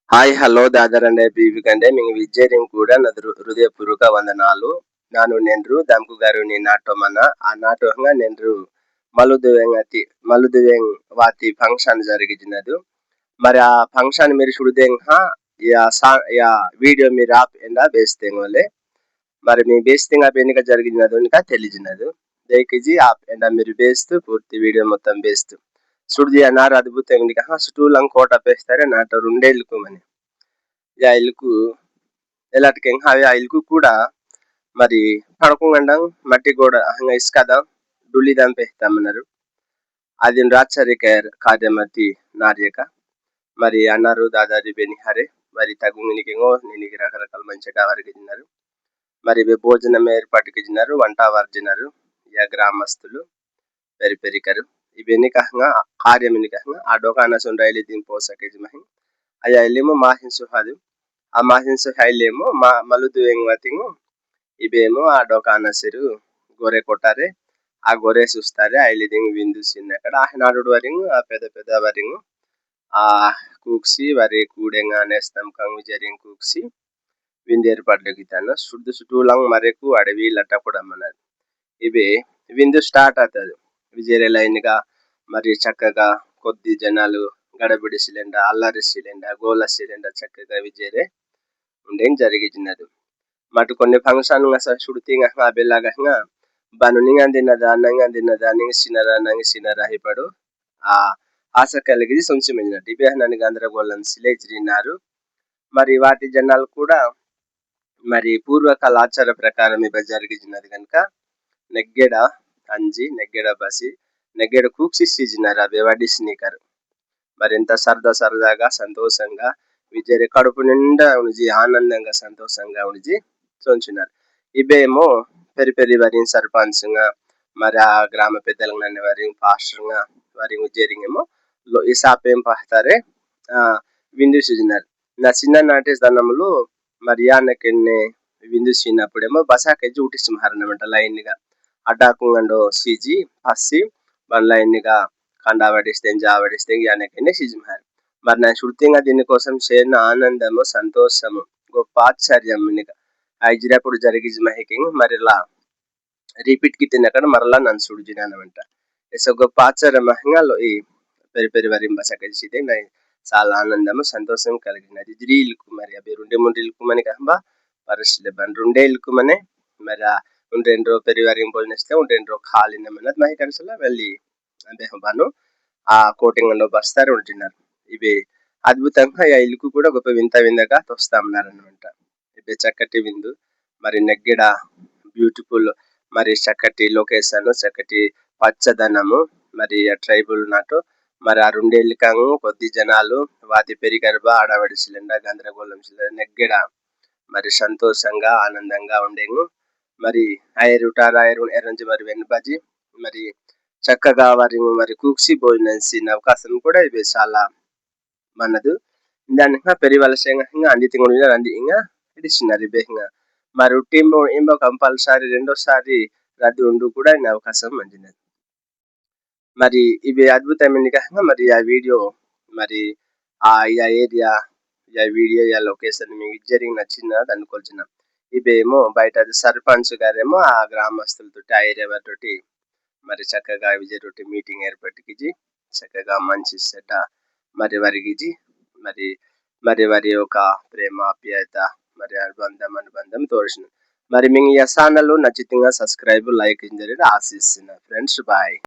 Hi hello ದಾದರಂಡೆ ಬೀವಿಗಂಡೆ Ming ವಿಜ್ಜೇರಿಂಗ್ ಕೂಡ ನದ್ರು ಹೃದಯಪೂರ್ವಕ ವಂದನಾలు. ನಾನು ನೆಂಡ್ರು ದಂಕು గారు ని నాటో మన ఆ నాటో హంగా నెండ్రు మలుదువెంగ్ వాతి ఫంక్షన్ జరిగినదు. మరి ఆ ఫంక్షన్ మీరు చూడదెంగ్ యా వీడియో మీరు ఆప్ ఎండా బేస్తెంగ్ వలే మరి మీ బేస్తింగ్ ఆప్ ఎన్నిక జరిగినదు ఇంకా తెలిజినదు దయకిజి ఆప్ ఎండా మీరు బేస్తూ పూర్తి వీడియో మొత్తం బేస్తూ ಸುಡ್ದಿ ನಾರು ಅದ್ಭುತ ಸ್ಟೂಲಂಗ್ ಕೋಟ ಪೇಸ್ತಾರೆ ನಾಟ ರುಂಡೆ ಇಲ್ಕು ಮನೆ ಯಾ ಇಲ್ಕು ఎలాంటి అవి ఆ ఇల్లు కూడా మరి పడుకుంగండం మట్టి గోడ హంగ ఇసుకదా డులిదాం పెడతామన్నారు అది రాచరిక కార్యమతి నార్యక మరి అన్నారు దాదాది బెనిహారే మరి తగునికి నేను రకరకాల మంచి వరకు తిన్నారు మరి భోజనం ఏర్పాటుకి తిన్నారు వంట వర్జినారు యా గ్రామస్తులు పెరికరు ibeni kahanga qaryamini kahanga adokana sondaili din posake jimahin aya ilimo mahin suhadu a mahin suhailemo maludu engwatingu ibemo adokana siru gore kotare ఆ గొర్రె చూస్తారు ఐలిదింగ్ విందుసింది అక్కడ ఆహనాడు వరింగ్ ఆ పెద్ద పెద్ద వరింగ్ ఆ కూక్సి వరి కూడెంగా నేస్తం కంగు జరింగ్ కూక్సి విందు ఏర్పాట్లోకి తాను సుడ్డు చుట్టూలంగ్ మరెకు అడవి లట్ట కూడా అమ్మన్నారు ఇవి విందు స్టార్ట్ అవుతుంది విజయ లైన్గా మరి చక్కగా కొద్ది జనాలు గడబిడి సిలిండర్ అల్లరి సిలిండర్ గోల సిలిండర్ చక్కగా విజయరే ఉండేం జరిగినది మటు కొన్ని ఫంక్షన్ సుడితింగ్ బెల్లాగా బను నింగందినదా నంగందినదా నింగిసినరా ఇప్పుడు ఆ ఆశ కలిగి సొంచమైనట్టు ఇవే నన్ను గందరగోళం సిలేచినారు మరి వాటి జనాలు కూడా మరి పూర్వకాల ఆచార ప్రకారం ఇవి జరిగినది కనుక నెగ్గెడ అంజి నెగ్గెడ బసి నెగ్గెడ కూక్సి సీజినారు అవి వడ్డిసినీకరు మరింత సరదాగా సంతోషంగా విజయ కడుపు నిండా ఉనిజి ఆనందంగా సంతోషంగా ఉనిజి సొంచున్నారు ఇవేమో పెరి వరి సర్పంచ్గా మరి ఆ గ్రామ పెద్దలకు నన్ను వరి పాస్టర్గా వరి ఉజ్జేరింగేమో ఈ సాపేం పాస్తారే విందు సీజినారు నా చిన్ననాటి స్థానంలో మరి యానకెన్నే విందు సీనప్పుడేమో బసాకెజ్జి ఉటిస్తుంహారనమాట లైన్గా అడ్డాకుంగండో సీజి పసి బన్ లైన్గా కండావడిస్తే జావడిస్తే యానకెన్నే సీజిమారు మరి నా శుడితింగా దీనికోసం చేరిన ఆనందము సంతోషము గొప్ప ఆశ్చర్యం ఐజినప్పుడు జరిగిజ్ మహికింగ్ మరిలా రిపీట్ కి తినక్కడ మరలా నన్ను సుడిజినానమంట ఎసో గొప్ప ఆశ్చర్యం మహింగాలో ఈ పెరి వరి బసకెజితే చాలా ఆనందము సంతోషం కలిగినది జిరి ఇల్కు మరి అవి రెండే ఇల్కు మని కంబా పరిస్థితి బన్ రెండే ఇల్కు మనే మరి రెండ్రో పెరి వరి పోలిస్తే రెండ్రో ఖాళీన మనది మహి కనసల వెళ్ళి అంటే బాను ఆ కోటింగ్లో బస్తారు ఉంటున్నారు ఇవి అద్భుతంగా ఆ ఇల్లుకు కూడా గొప్ప వింతగా తోస్తామన్నారనమాట ఇవి చక్కటి విందు మరి నెగ్గెడ బ్యూటిఫుల్ మరి చక్కటి లొకేషన్ చక్కటి పచ్చదనము మరి ట్రైబుల్ నాటు మరి ఆ రెండేళ్ళకాము కొద్ది జనాలు వాతి పెరిగర్భ ఆడవడి సిలిండర్ గందరగోళం సిలిండర్ నెగ్గెడ మరి సంతోషంగా ఆనందంగా ఉండేను మరి ఐరు ఎరంజి మరి వెనుబజి మరి చక్కగా వారి మరి కూక్సి భోజనం సీన్ అవకాశం కూడా ఇవి చాలా మనదు దాని పెరి వలసంగా అంది తింగుడు అంది ఇంకా ఇడిచినారు ఇవి మరి టీంబో ఇంబో కంపల్సరీ రెండోసారి రద్దు ఉండు కూడా అవకాశం మంచినది మరి ఇవి అద్భుతమైన మరి ఆ వీడియో మరి ఆ ఏరియా వీడియో లొకేషన్ మీకు జరిగి నచ్చింది అనుకోవచ్చిన ఇవేమో బయట సర్పంచ్ గారేమో ఆ గ్రామస్తులతో ఆ ఏరియా వారితోటి మరి చక్కగా విజయతోటి మీటింగ్ ఏర్పట్టుకిజి చక్కగా మంచి సెట మరి వరిగిజి మరి వారి యొక్క ప్రేమ ఆప్యాయత మరి అనుబంధం తోడిసిన మరి మీ ఛానల్ నచ్చితంగా సబ్స్క్రైబ్ లైక్ ఇంజరీ ఆశిస్తున్నా ఫ్రెండ్స్ బాయ్.